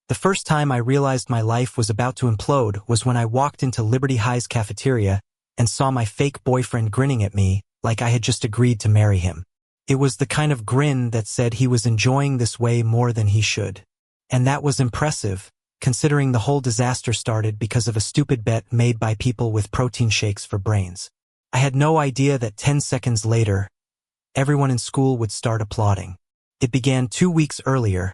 The first time I realized my life was about to implode was when I walked into Liberty High's cafeteria and saw my fake boyfriend grinning at me like I had just agreed to marry him. It was the kind of grin that said he was enjoying this way more than he should. And that was impressive, considering the whole disaster started because of a stupid bet made by people with protein shakes for brains. I had no idea that 10 seconds later, everyone in school would start applauding. It began 2 weeks earlier,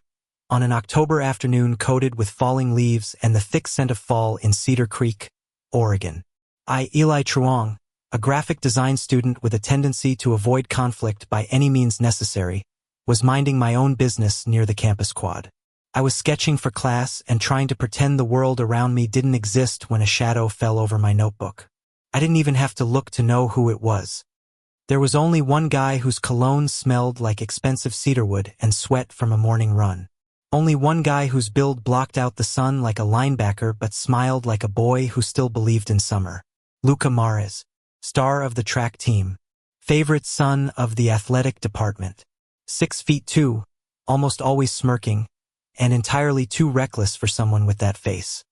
on an October afternoon coated with falling leaves and the thick scent of fall in Cedar Creek, Oregon. Eli Truong, a graphic design student with a tendency to avoid conflict by any means necessary, was minding my own business near the campus quad. I was sketching for class and trying to pretend the world around me didn't exist when a shadow fell over my notebook. I didn't even have to look to know who it was. There was only one guy whose cologne smelled like expensive cedarwood and sweat from a morning run. Only one guy whose build blocked out the sun like a linebacker but smiled like a boy who still believed in summer. Luca Mares, star of the track team, favorite son of the athletic department, 6'2", almost always smirking, and entirely too reckless for someone with that face.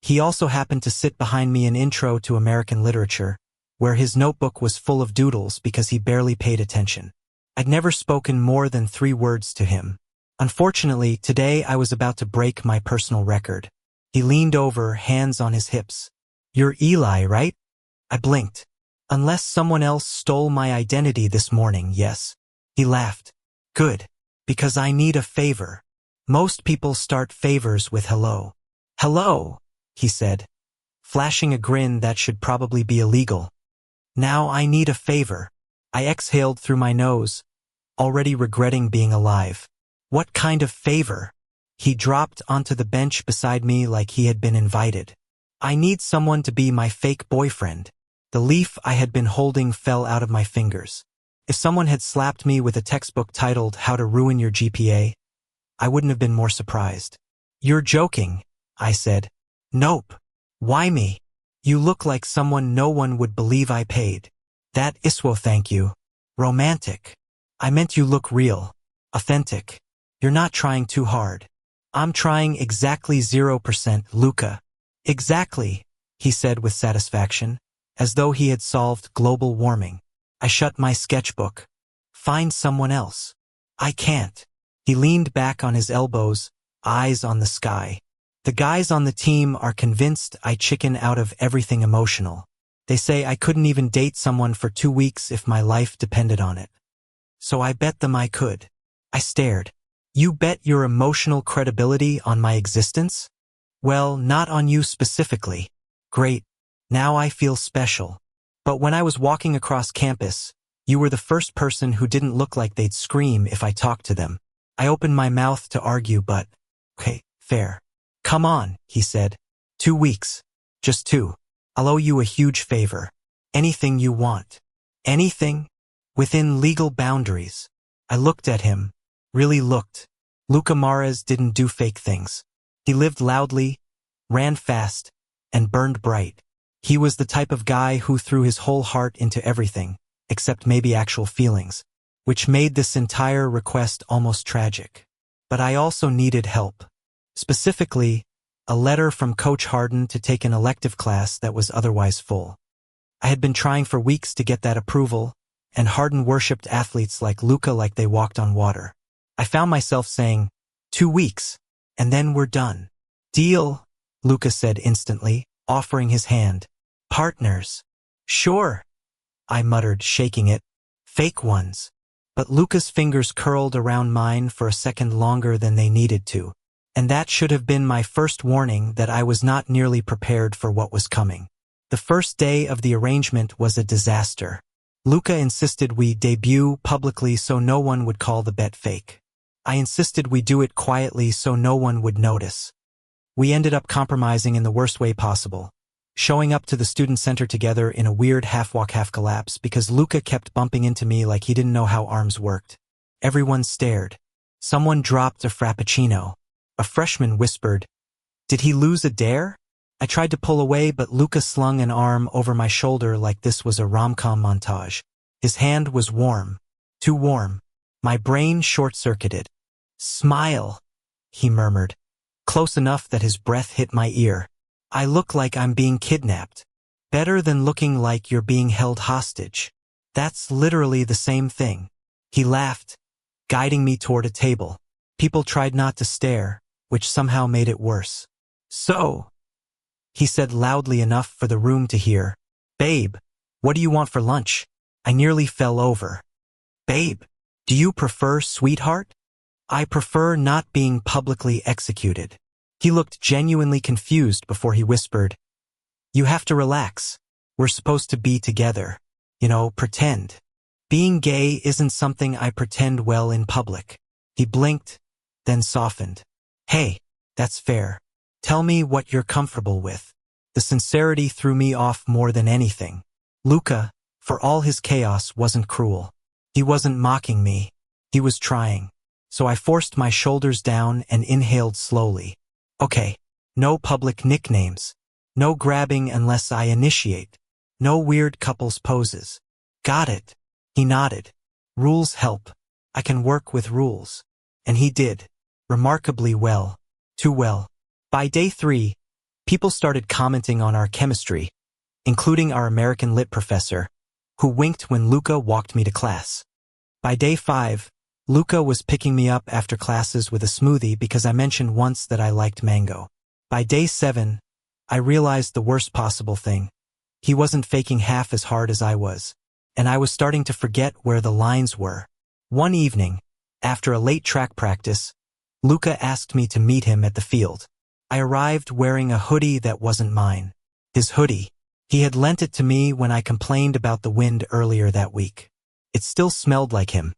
He also happened to sit behind me in Intro to American Literature, where his notebook was full of doodles because he barely paid attention. I'd never spoken more than 3 words to him. Unfortunately, today I was about to break my personal record. He leaned over, hands on his hips. "You're Eli, right?" I blinked. "Unless someone else stole my identity this morning, yes." He laughed. "Good. Because I need a favor. Most people start favors with hello." "Hello," he said, flashing a grin that should probably be illegal. "Now I need a favor." I exhaled through my nose, already regretting being alive. "What kind of favor?" He dropped onto the bench beside me like he had been invited. "I need someone to be my fake boyfriend." The leaf I had been holding fell out of my fingers. If someone had slapped me with a textbook titled How to Ruin Your GPA, I wouldn't have been more surprised. "You're joking," I said. "Nope. Why me? You look like someone no one would believe I paid." "That iswo, thank you. Romantic. I meant you look real. Authentic. You're not trying too hard." "I'm trying exactly 0%, Luca." "Exactly," he said with satisfaction, as though he had solved global warming. I shut my sketchbook. "Find someone else." "I can't." He leaned back on his elbows, eyes on the sky. "The guys on the team are convinced I chicken out of everything emotional. They say I couldn't even date someone for 2 weeks if my life depended on it. So I bet them I could." I stared. "You bet your emotional credibility on my existence?" "Well, not on you specifically." "Great. Now I feel special. But when I was walking across campus, you were the first person who didn't look like they'd scream if I talked to them." I opened my mouth to argue, but, "Okay, fair." "Come on," he said. 2 weeks. Just 2. I'll owe you a huge favor. Anything you want." "Anything?" "Within legal boundaries." I looked at him. Really looked. Luca Mares didn't do fake things. He lived loudly, ran fast, and burned bright. He was the type of guy who threw his whole heart into everything, except maybe actual feelings, which made this entire request almost tragic. But I also needed help. Specifically, a letter from Coach Harden to take an elective class that was otherwise full. I had been trying for weeks to get that approval, and Harden worshipped athletes like Luca like they walked on water. I found myself saying, 2 weeks, and then we're done. "Deal," Luca said instantly, offering his hand. "Partners." "Sure," I muttered, shaking it. "Fake ones." But Luca's fingers curled around mine for a second longer than they needed to, and that should have been my first warning that I was not nearly prepared for what was coming. The first day of the arrangement was a disaster. Luca insisted we debut publicly so no one would call the bet fake. I insisted we do it quietly so no one would notice. We ended up compromising in the worst way possible, showing up to the student center together in a weird half-walk half-collapse because Luca kept bumping into me like he didn't know how arms worked. Everyone stared. Someone dropped a frappuccino. A freshman whispered, "Did he lose a dare?" I tried to pull away, but Luca slung an arm over my shoulder like this was a rom-com montage. His hand was warm. Too warm. My brain short-circuited. "Smile," he murmured. close enough that his breath hit my ear. I look like I'm being kidnapped. Better than looking like you're being held hostage. That's literally the same thing. He laughed, guiding me toward a table. People tried not to stare, which somehow made it worse. So, he said loudly enough for the room to hear, "Babe, what do you want for lunch?" I nearly fell over. "Babe, do you prefer sweetheart?" "I prefer not being publicly executed." He looked genuinely confused before he whispered, "You have to relax. We're supposed to be together. Pretend. Being gay isn't something I pretend well in public." He blinked, then softened. "Hey, that's fair. Tell me what you're comfortable with." The sincerity threw me off more than anything. Luca, for all his chaos, wasn't cruel. He wasn't mocking me. He was trying. So I forced my shoulders down and inhaled slowly. "Okay, no public nicknames. No grabbing unless I initiate. No weird couples poses." "Got it." He nodded. "Rules help. I can work with rules." And he did. Remarkably well. Too well. By day 3, people started commenting on our chemistry, including our American Lit professor, who winked when Luca walked me to class. By day 5, Luca was picking me up after classes with a smoothie because I mentioned once that I liked mango. By day 7, I realized the worst possible thing. He wasn't faking half as hard as I was, and I was starting to forget where the lines were. One evening, after a late track practice, Luca asked me to meet him at the field. I arrived wearing a hoodie that wasn't mine. His hoodie. He had lent it to me when I complained about the wind earlier that week. It still smelled like him.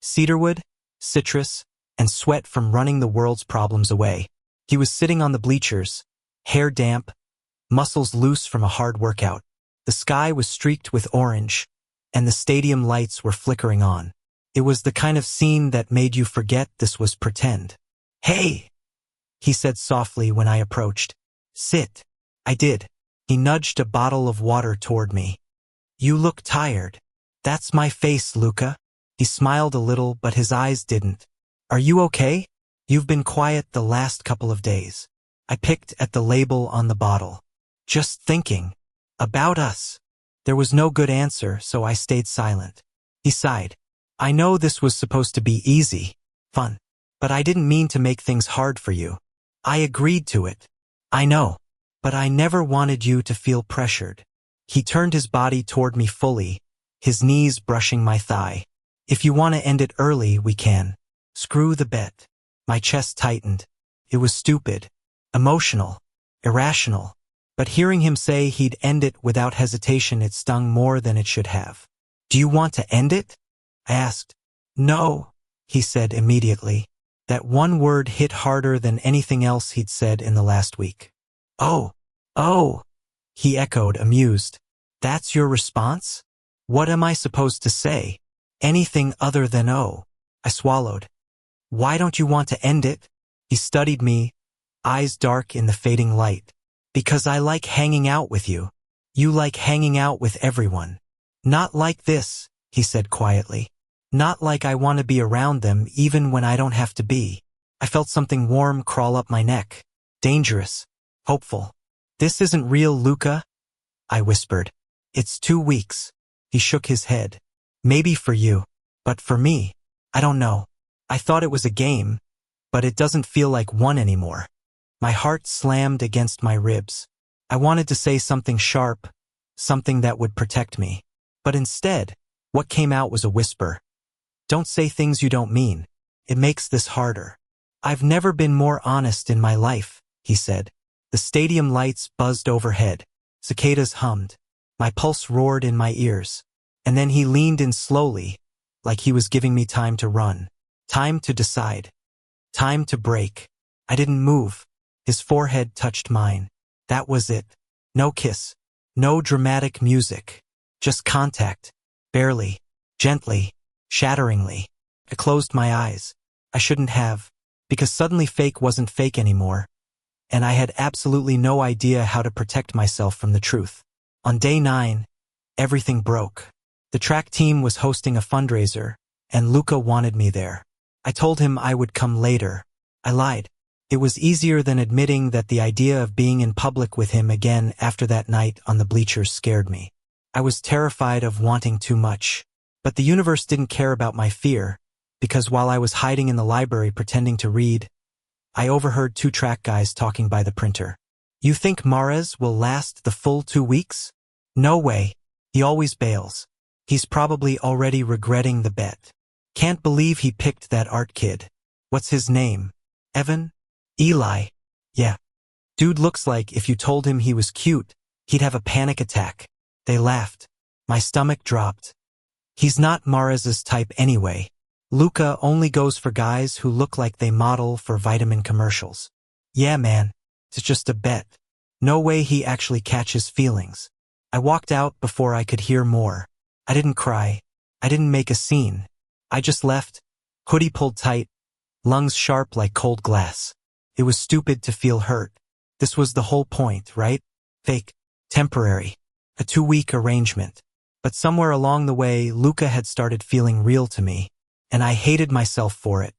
Cedarwood, citrus, and sweat from running the world's problems away. He was sitting on the bleachers, hair damp, muscles loose from a hard workout. The sky was streaked with orange, and the stadium lights were flickering on. It was the kind of scene that made you forget this was pretend. "Hey," he said softly when I approached. "Sit." I did. He nudged a bottle of water toward me. "You look tired." "That's my face, Luca." He smiled a little, but his eyes didn't. "Are you okay? You've been quiet the last couple of days." I picked at the label on the bottle. "Just thinking. About us." There was no good answer, so I stayed silent. He sighed. "I know this was supposed to be easy, fun, but I didn't mean to make things hard for you. I agreed to it." "I know, but I never wanted you to feel pressured." He turned his body toward me fully, his knees brushing my thigh. "If you want to end it early, we can. Screw the bet." My chest tightened. It was stupid, emotional, irrational. But hearing him say he'd end it without hesitation, it stung more than it should have. "Do you want to end it?" I asked. "No," he said immediately. That one word hit harder than anything else he'd said in the last week. Oh, he echoed, amused. "That's your response? What am I supposed to say? Anything other than oh." I swallowed. "Why don't you want to end it?" He studied me, eyes dark in the fading light. "Because I like hanging out with you. You like hanging out with everyone. Not like this," he said quietly. "Not like I want to be around them even when I don't have to be." I felt something warm crawl up my neck. Dangerous. Hopeful. "This isn't real, Luca," I whispered. "It's 2 weeks." He shook his head. "Maybe for you. But for me, I don't know. I thought it was a game, but it doesn't feel like one anymore." My heart slammed against my ribs. I wanted to say something sharp, something that would protect me. But instead, what came out was a whisper. "Don't say things you don't mean. It makes this harder." "I've never been more honest in my life," he said. The stadium lights buzzed overhead. Cicadas hummed. My pulse roared in my ears. And then he leaned in slowly, like he was giving me time to run. Time to decide. Time to break. I didn't move. His forehead touched mine. That was it. No kiss. No dramatic music. Just contact. Barely. Gently. Shatteringly. I closed my eyes. I shouldn't have. Because suddenly fake wasn't fake anymore. And I had absolutely no idea how to protect myself from the truth. On day 9, everything broke. The track team was hosting a fundraiser, and Luca wanted me there. I told him I would come later. I lied. It was easier than admitting that the idea of being in public with him again after that night on the bleachers scared me. I was terrified of wanting too much. But the universe didn't care about my fear, because while I was hiding in the library pretending to read, I overheard two track guys talking by the printer. "You think Mares will last the full 2 weeks? No way. He always bails. He's probably already regretting the bet. Can't believe he picked that art kid. What's his name? Evan? Eli? Yeah. Dude looks like if you told him he was cute, he'd have a panic attack." They laughed. My stomach dropped. He's not Mares's type anyway. Luca only goes for guys who look like they model for vitamin commercials. Yeah, man. It's just a bet. No way he actually catches feelings. I walked out before I could hear more. I didn't cry. I didn't make a scene. I just left, hoodie pulled tight, lungs sharp like cold glass. It was stupid to feel hurt. This was the whole point, right? Fake. Temporary. A 2-week arrangement. But somewhere along the way, Luca had started feeling real to me, and I hated myself for it.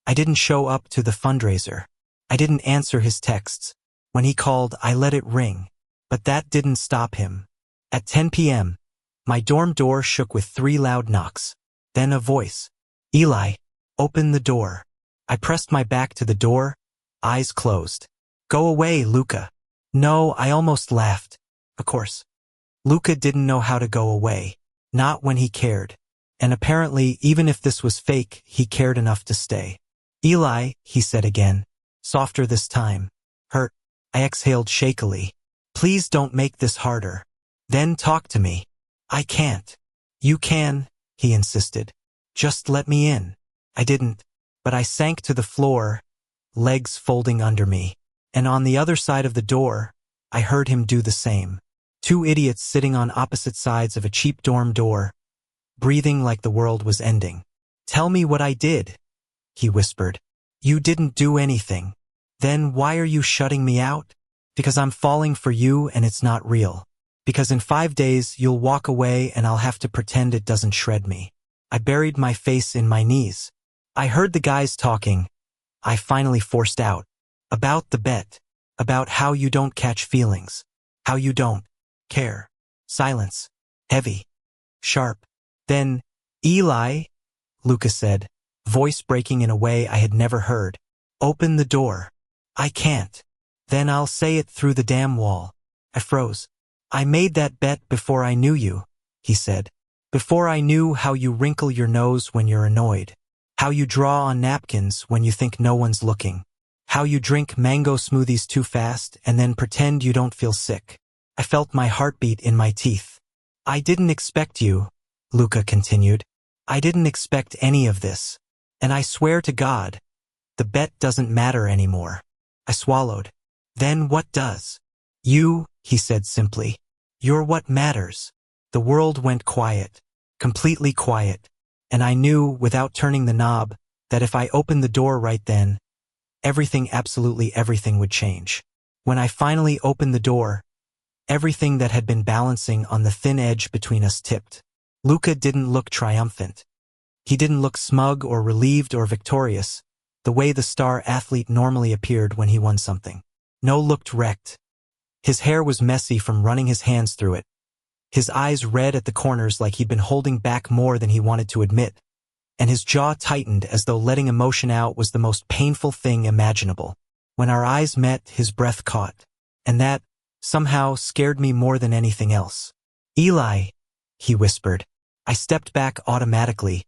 I didn't show up to the fundraiser. I didn't answer his texts. When he called, I let it ring. But that didn't stop him. At 10 p.m., my dorm door shook with 3 loud knocks. Then a voice. "Eli, open the door." I pressed my back to the door, eyes closed. "Go away, Luca." No, I almost laughed. Of course. Luca didn't know how to go away. Not when he cared. And apparently, even if this was fake, he cared enough to stay. "Eli," he said again. Softer this time. "Hurt." I exhaled shakily. "Please don't make this harder. Then talk to me." "I can't." "You can," he insisted. "Just let me in." I didn't. But I sank to the floor, legs folding under me. And on the other side of the door, I heard him do the same. 2 idiots sitting on opposite sides of a cheap dorm door, breathing like the world was ending. "Tell me what I did," he whispered. "You didn't do anything. Then why are you shutting me out?" "Because I'm falling for you and it's not real. Because in 5 days you'll walk away and I'll have to pretend it doesn't shred me." I buried my face in my knees. I heard the guys talking. I finally forced out. About the bet. About how you don't catch feelings. How you don't care. Silence. Heavy. Sharp. Then, "Eli," Luca said, voice breaking in a way I had never heard. "Open the door." "I can't." "Then I'll say it through the damn wall." I froze. "I made that bet before I knew you," he said. "Before I knew how you wrinkle your nose when you're annoyed. How you draw on napkins when you think no one's looking. How you drink mango smoothies too fast and then pretend you don't feel sick." I felt my heartbeat in my teeth. "I didn't expect you," Luca continued. "I didn't expect any of this. And I swear to God, the bet doesn't matter anymore." I swallowed. "Then what does?" "You," he said simply. "You're what matters." The world went quiet. Completely quiet. And I knew, without turning the knob, that if I opened the door right then, everything, absolutely everything, would change. When I finally opened the door, everything that had been balancing on the thin edge between us tipped. Luca didn't look triumphant. He didn't look smug or relieved or victorious, the way the star athlete normally appeared when he won something. No, looked wrecked. His hair was messy from running his hands through it. His eyes red at the corners like he'd been holding back more than he wanted to admit, and his jaw tightened as though letting emotion out was the most painful thing imaginable. When our eyes met, his breath caught, and that, somehow, scared me more than anything else. "Eli," he whispered. I stepped back automatically,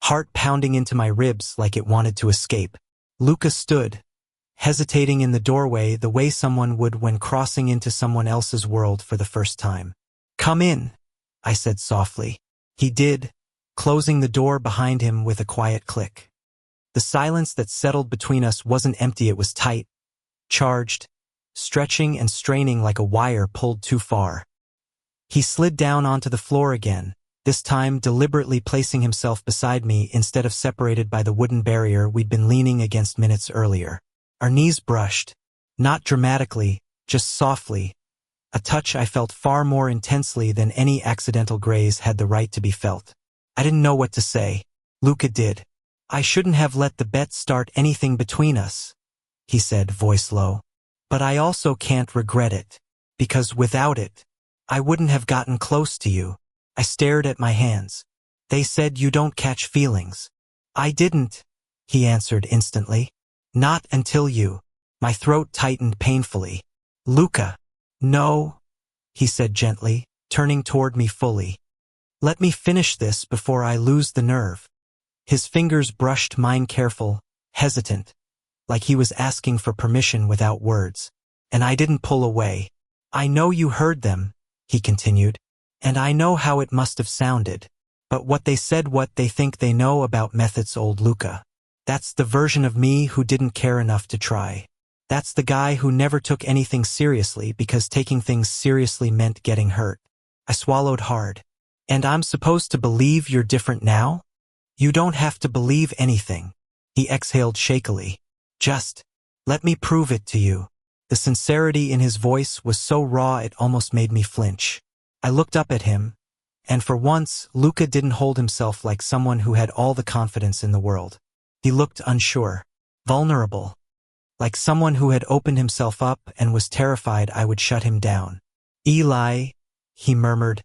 heart pounding into my ribs like it wanted to escape. Luca stood, hesitating in the doorway the way someone would when crossing into someone else's world for the first time. "Come in," I said softly. He did, closing the door behind him with a quiet click. The silence that settled between us wasn't empty, it was tight, charged, stretching and straining like a wire pulled too far. He slid down onto the floor again, this time deliberately placing himself beside me instead of separated by the wooden barrier we'd been leaning against minutes earlier. Our knees brushed, not dramatically, just softly, a touch I felt far more intensely than any accidental graze had the right to be felt. I didn't know what to say. Luca did. "I shouldn't have let the bet start anything between us," he said, voice low. But I also can't regret it. Because without it, I wouldn't have gotten close to you. I stared at my hands. They said you don't catch feelings. I didn't, he answered instantly. Not until you. My throat tightened painfully. Luca. No, he said gently, turning toward me fully. Let me finish this before I lose the nerve. His fingers brushed mine careful, hesitant, like he was asking for permission without words. And I didn't pull away. I know you heard them, he continued. And I know how it must have sounded. But what they said, what they think they know about methods, old Luca. That's the version of me who didn't care enough to try. That's the guy who never took anything seriously because taking things seriously meant getting hurt. I swallowed hard. And I'm supposed to believe you're different now? You don't have to believe anything. He exhaled shakily. Just let me prove it to you. The sincerity in his voice was so raw it almost made me flinch. I looked up at him, and for once, Luca didn't hold himself like someone who had all the confidence in the world. He looked unsure, vulnerable, like someone who had opened himself up and was terrified I would shut him down. Eli, he murmured,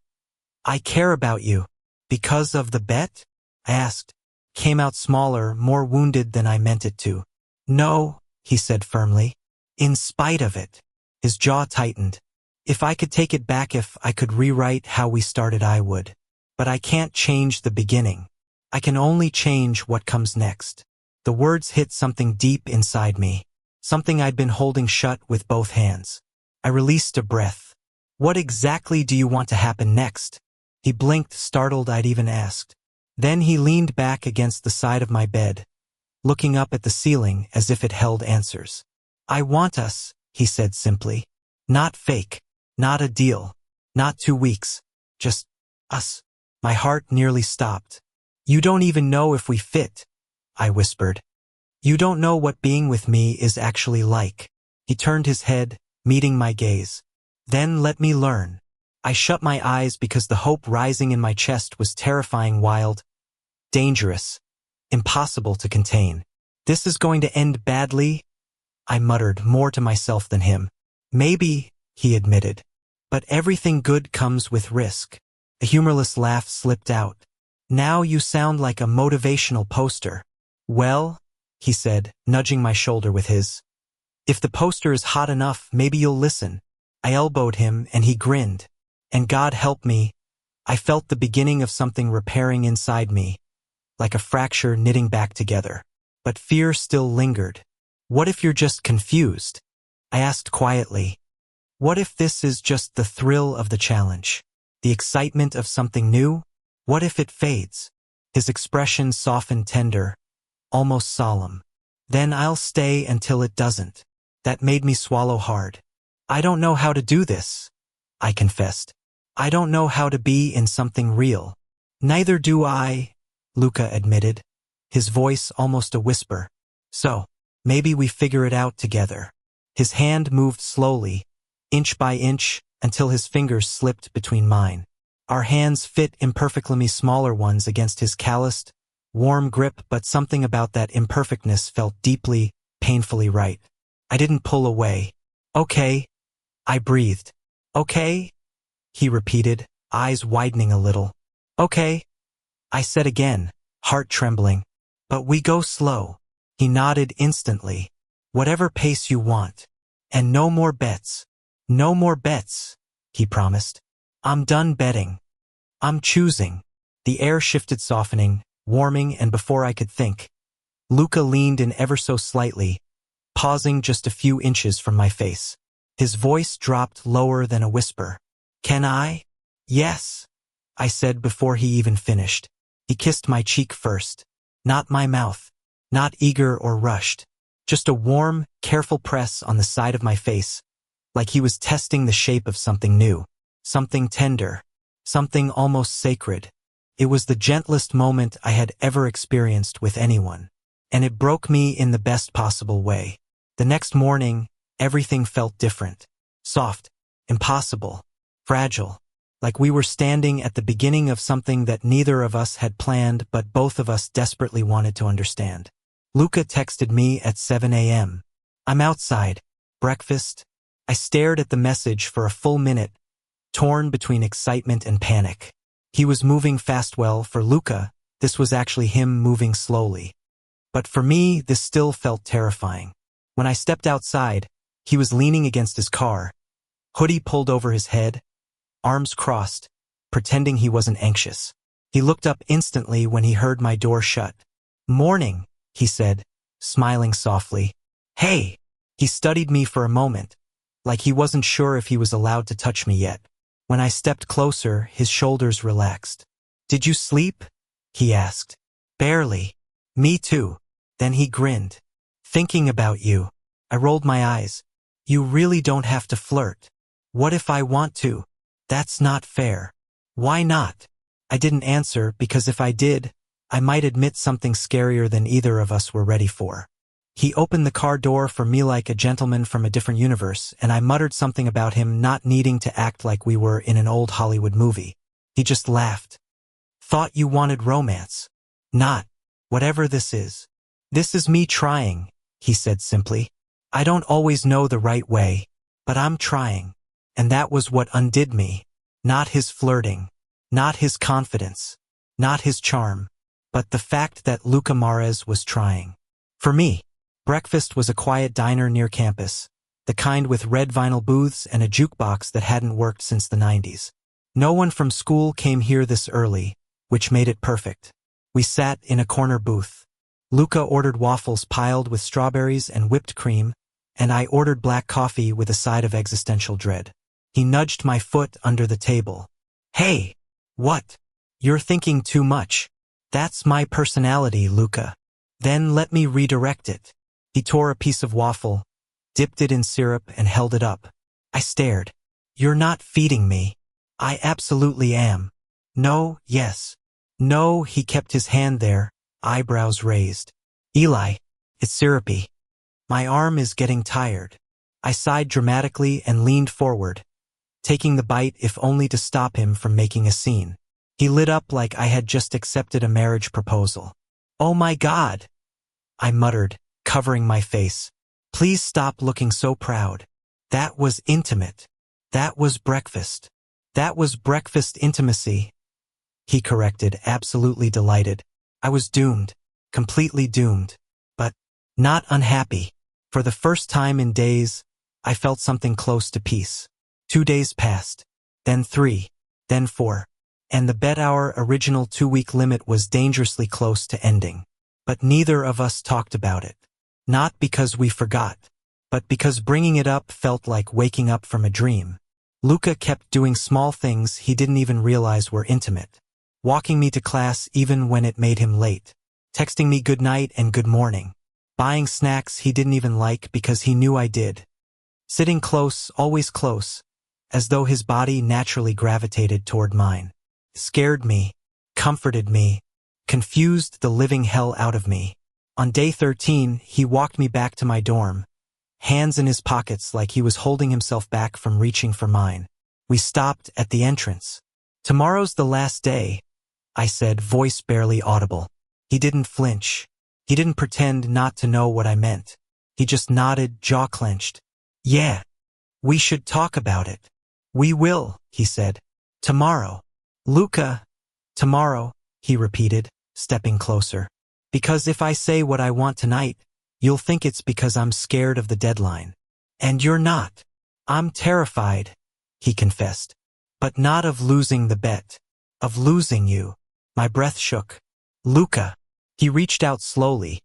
I care about you. Because of the bet? I asked. Came out smaller, more wounded than I meant it to. No, he said firmly. In spite of it. His jaw tightened. If I could take it back, if I could rewrite how we started, I would. But I can't change the beginning. I can only change what comes next. The words hit something deep inside me. Something I'd been holding shut with both hands. I released a breath. What exactly do you want to happen next? He blinked, startled I'd even asked. Then he leaned back against the side of my bed, looking up at the ceiling as if it held answers. I want us, he said simply. Not fake. Not a deal. Not 2 weeks. Just us. My heart nearly stopped. You don't even know if we fit, I whispered. You don't know what being with me is actually like. He turned his head, meeting my gaze. Then let me learn. I shut my eyes because the hope rising in my chest was terrifying, wild, dangerous, impossible to contain. This is going to end badly, I muttered, more to myself than him. Maybe, he admitted. But everything good comes with risk. A humorless laugh slipped out. Now you sound like a motivational poster. Well, he said, nudging my shoulder with his. If the poster is hot enough, maybe you'll listen. I elbowed him and he grinned. And God help me, I felt the beginning of something repairing inside me, like a fracture knitting back together. But fear still lingered. What if you're just confused? I asked quietly. What if this is just the thrill of the challenge? The excitement of something new? What if it fades? His expression softened, tender, almost solemn. Then I'll stay until it doesn't. That made me swallow hard. I don't know how to do this, I confessed. I don't know how to be in something real. Neither do I, Luca admitted, his voice almost a whisper. So, maybe we figure it out together. His hand moved slowly, inch by inch, until his fingers slipped between mine. Our hands fit imperfectly, smaller ones against his calloused, warm grip, but something about that imperfectness felt deeply, painfully right. I didn't pull away. Okay, I breathed. Okay, he repeated, eyes widening a little. Okay, I said again, heart trembling. But we go slow. He nodded instantly. Whatever pace you want. And no more bets. No more bets, he promised. I'm done betting. I'm choosing. The air shifted, softening, warming, and before I could think, Luca leaned in ever so slightly, pausing just a few inches from my face. His voice dropped lower than a whisper. Can I? Yes, I said before he even finished. He kissed my cheek first. Not my mouth. Not eager or rushed. Just a warm, careful press on the side of my face, like he was testing the shape of something new, something tender, something almost sacred. It was the gentlest moment I had ever experienced with anyone, and it broke me in the best possible way. The next morning, everything felt different. Soft, impossible, fragile, like we were standing at the beginning of something that neither of us had planned but both of us desperately wanted to understand. Luca texted me at 7 a.m. I'm outside. Breakfast. I stared at the message for a full minute, torn between excitement and panic. He was moving fast. Well, for Luca, this was actually him moving slowly. But for me, this still felt terrifying. When I stepped outside, he was leaning against his car, hoodie pulled over his head, arms crossed, pretending he wasn't anxious. He looked up instantly when he heard my door shut. "Morning," he said, smiling softly. "Hey." He studied me for a moment, like he wasn't sure if he was allowed to touch me yet. When I stepped closer, his shoulders relaxed. "Did you sleep?" he asked. "Barely." "Me too." Then he grinned. "Thinking about you." I rolled my eyes. "You really don't have to flirt." "What if I want to?" "That's not fair." "Why not?" I didn't answer because if I did, I might admit something scarier than either of us were ready for. He opened the car door for me like a gentleman from a different universe, and I muttered something about him not needing to act like we were in an old Hollywood movie. He just laughed. "Thought you wanted romance." "Not. Whatever this is." "This is me trying," he said simply. "I don't always know the right way, but I'm trying." And that was what undid me. Not his flirting, not his confidence, not his charm, but the fact that Luca Mares was trying. For me, breakfast was a quiet diner near campus, the kind with red vinyl booths and a jukebox that hadn't worked since the 90s. No one from school came here this early, which made it perfect. We sat in a corner booth. Luca ordered waffles piled with strawberries and whipped cream, and I ordered black coffee with a side of existential dread. He nudged my foot under the table. "Hey, what? You're thinking too much." "That's my personality, Luca." "Then let me redirect it." He tore a piece of waffle, dipped it in syrup, and held it up. I stared. "You're not feeding me." "I absolutely am." "No, yes." "No." He kept his hand there, eyebrows raised. "Eli, it's syrupy." "My arm is getting tired." I sighed dramatically and leaned forward, taking the bite if only to stop him from making a scene. He lit up like I had just accepted a marriage proposal. "Oh my God," I muttered, covering my face. "Please stop looking so proud." "That was intimate." "That was breakfast." "That was breakfast intimacy," he corrected, absolutely delighted. I was doomed, completely doomed, but not unhappy. For the first time in days, I felt something close to peace. 2 days passed, then 3, then 4, and the bet our original 2-week limit was dangerously close to ending. But neither of us talked about it. Not because we forgot, but because bringing it up felt like waking up from a dream. Luca kept doing small things he didn't even realize were intimate. Walking me to class even when it made him late. Texting me good night and good morning. Buying snacks he didn't even like because he knew I did. Sitting close, always close, as though his body naturally gravitated toward mine. Scared me, comforted me, confused the living hell out of me. On day 13, he walked me back to my dorm, hands in his pockets like he was holding himself back from reaching for mine. We stopped at the entrance. "Tomorrow's the last day," I said, voice barely audible. He didn't flinch. He didn't pretend not to know what I meant. He just nodded, jaw clenched. "Yeah, we should talk about it." "We will," he said. "Tomorrow." "Luca." "Tomorrow," he repeated, stepping closer. "Because if I say what I want tonight, you'll think it's because I'm scared of the deadline. And you're not." "I'm terrified," he confessed. "But not of losing the bet. Of losing you." My breath shook. "Luca." He reached out slowly,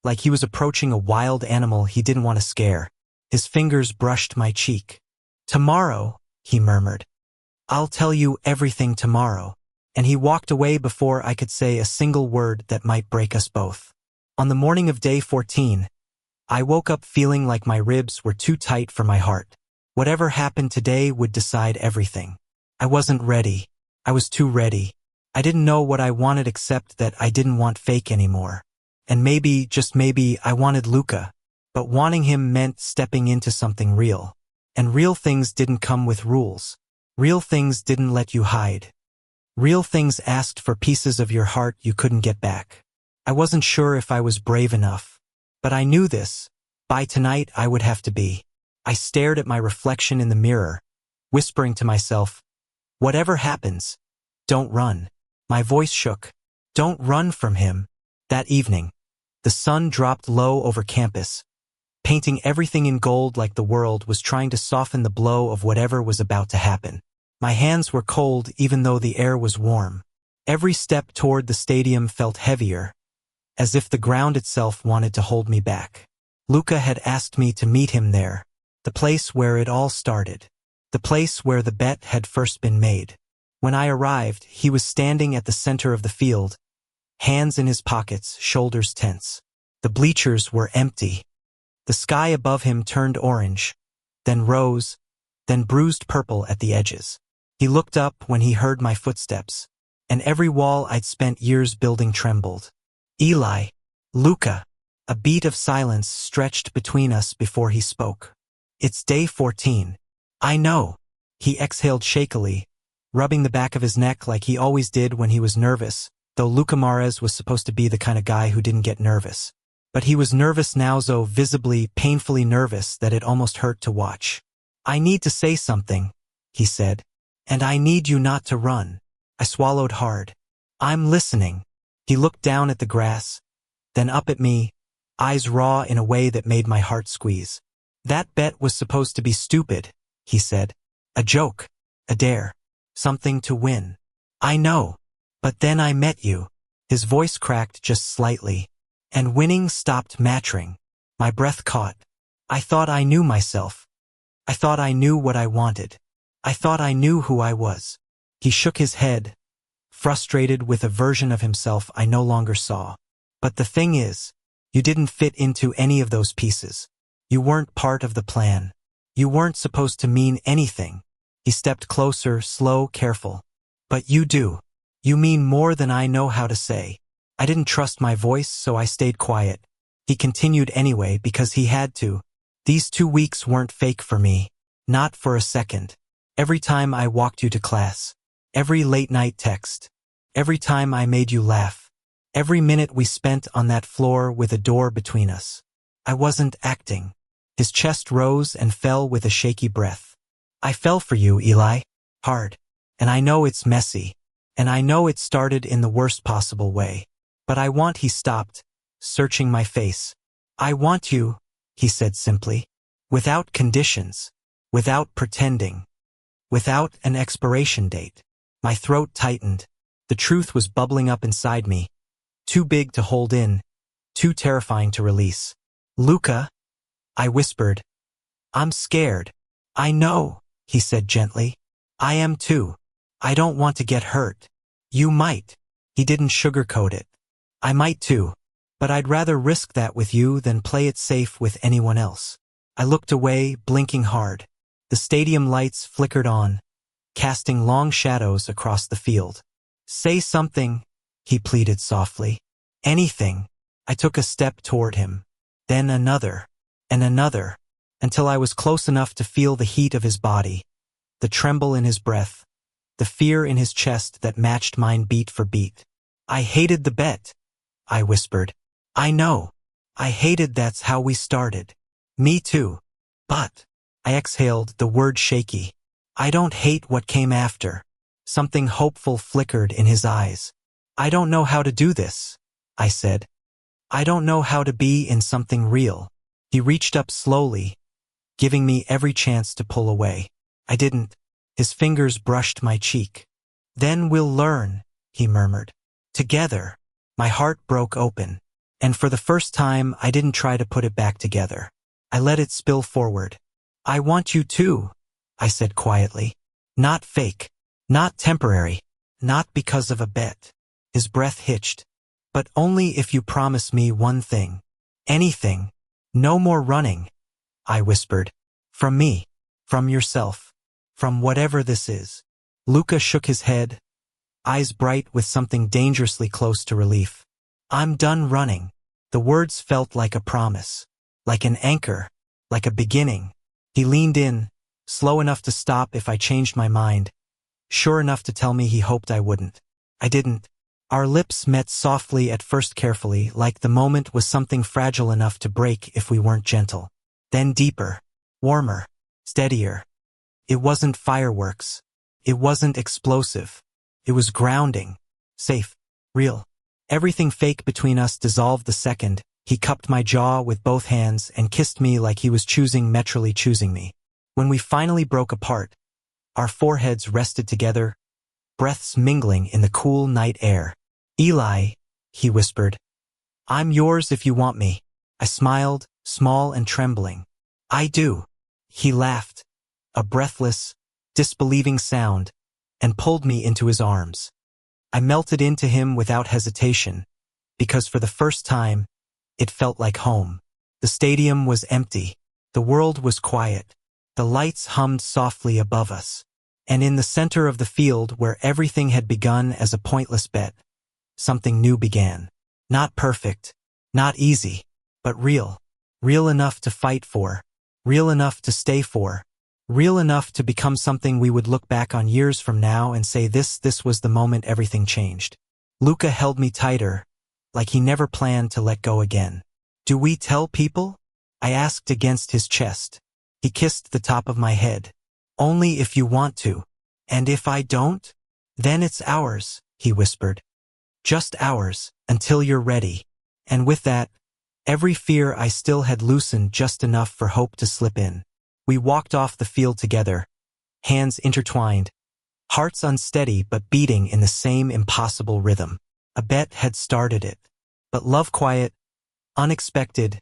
like he was approaching a wild animal he didn't want to scare. His fingers brushed my cheek. "Tomorrow," he murmured. "I'll tell you everything tomorrow." And he walked away before I could say a single word that might break us both. On the morning of day 14, I woke up feeling like my ribs were too tight for my heart. Whatever happened today would decide everything. I wasn't ready. I was too ready. I didn't know what I wanted except that I didn't want fake anymore. And maybe, just maybe, I wanted Luca. But wanting him meant stepping into something real. And real things didn't come with rules. Real things didn't let you hide. Real things asked for pieces of your heart you couldn't get back. I wasn't sure if I was brave enough. But I knew this. By tonight I would have to be. I stared at my reflection in the mirror, whispering to myself, whatever happens, don't run. My voice shook. Don't run from him. That evening, the sun dropped low over campus, painting everything in gold like the world was trying to soften the blow of whatever was about to happen. My hands were cold even though the air was warm. Every step toward the stadium felt heavier, as if the ground itself wanted to hold me back. Luca had asked me to meet him there, the place where it all started, the place where the bet had first been made. When I arrived, he was standing at the center of the field, hands in his pockets, shoulders tense. The bleachers were empty. The sky above him turned orange, then rose, then bruised purple at the edges. He looked up when he heard my footsteps, and every wall I'd spent years building trembled. Eli, Luca. A beat of silence stretched between us before he spoke. It's day 14. I know. He exhaled shakily, rubbing the back of his neck like he always did when he was nervous, though Luca Mares was supposed to be the kind of guy who didn't get nervous. But he was nervous now, so visibly, painfully nervous that it almost hurt to watch. I need to say something, he said, and I need you not to run. I swallowed hard. I'm listening. He looked down at the grass, then up at me, eyes raw in a way that made my heart squeeze. That bet was supposed to be stupid, he said. A joke, a dare, something to win. I know, but then I met you. His voice cracked just slightly, and winning stopped mattering. My breath caught. I thought I knew myself. I thought I knew what I wanted. I thought I knew who I was. He shook his head, frustrated with a version of himself I no longer saw. But the thing is, you didn't fit into any of those pieces. You weren't part of the plan. You weren't supposed to mean anything. He stepped closer, slow, careful. But you do. You mean more than I know how to say. I didn't trust my voice, so I stayed quiet. He continued anyway because he had to. These 2 weeks weren't fake for me. Not for a second. Every time I walked you to class. Every late-night text. Every time I made you laugh. Every minute we spent on that floor with a door between us. I wasn't acting. His chest rose and fell with a shaky breath. I fell for you, Eli. Hard. And I know it's messy. And I know it started in the worst possible way. But he stopped, searching my face. I want you, he said simply. Without conditions. Without pretending. Without an expiration date. My throat tightened. The truth was bubbling up inside me. Too big to hold in, too terrifying to release. Luca, I whispered. I'm scared. I know, he said gently. I am too. I don't want to get hurt. You might. He didn't sugarcoat it. I might too. But I'd rather risk that with you than play it safe with anyone else. I looked away, blinking hard. The stadium lights flickered on, casting long shadows across the field. Say something, he pleaded softly. Anything. I took a step toward him. Then another. And another. Until I was close enough to feel the heat of his body, the tremble in his breath, the fear in his chest that matched mine beat for beat. I hated the bet, I whispered. I know. I hated that's how we started. Me too. But, I exhaled, the word shaky. I don't hate what came after. Something hopeful flickered in his eyes. I don't know how to do this, I said. I don't know how to be in something real. He reached up slowly, giving me every chance to pull away. I didn't. His fingers brushed my cheek. Then we'll learn, he murmured. Together. My heart broke open. And for the first time, I didn't try to put it back together. I let it spill forward. I want you too, I said quietly. Not fake. Not temporary. Not because of a bet. His breath hitched. But only if you promise me one thing. Anything. No more running, I whispered. From me. From yourself. From whatever this is. Luca shook his head, eyes bright with something dangerously close to relief. I'm done running. The words felt like a promise. Like an anchor. Like a beginning. He leaned in, slow enough to stop if I changed my mind. Sure enough to tell me he hoped I wouldn't. I didn't. Our lips met softly at first carefully, like the moment was something fragile enough to break if we weren't gentle. Then deeper, warmer, steadier. It wasn't fireworks. It wasn't explosive. It was grounding, safe, real. Everything fake between us dissolved the second he cupped my jaw with both hands and kissed me like he was naturally choosing me. When we finally broke apart, our foreheads rested together, breaths mingling in the cool night air. "Eli," he whispered, "I'm yours if you want me." I smiled, small and trembling. "I do." He laughed, a breathless, disbelieving sound, and pulled me into his arms. I melted into him without hesitation, because for the first time, it felt like home. The stadium was empty. The world was quiet. The lights hummed softly above us. And in the center of the field where everything had begun as a pointless bet, something new began. Not perfect, not easy, but real. Real enough to fight for. Real enough to stay for. Real enough to become something we would look back on years from now and say this was the moment everything changed. Luca held me tighter, like he never planned to let go again. "Do we tell people?" I asked against his chest. He kissed the top of my head. "Only if you want to. And if I don't? Then it's ours," he whispered. "Just ours, until you're ready." And with that, every fear I still had loosened just enough for hope to slip in. We walked off the field together, hands intertwined, hearts unsteady but beating in the same impossible rhythm. A bet had started it. But love quiet, unexpected,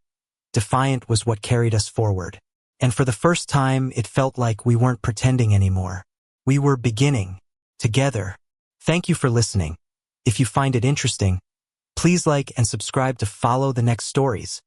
defiant was what carried us forward. And for the first time, it felt like we weren't pretending anymore. We were beginning, together. Thank you for listening. If you find it interesting, please like and subscribe to follow the next stories.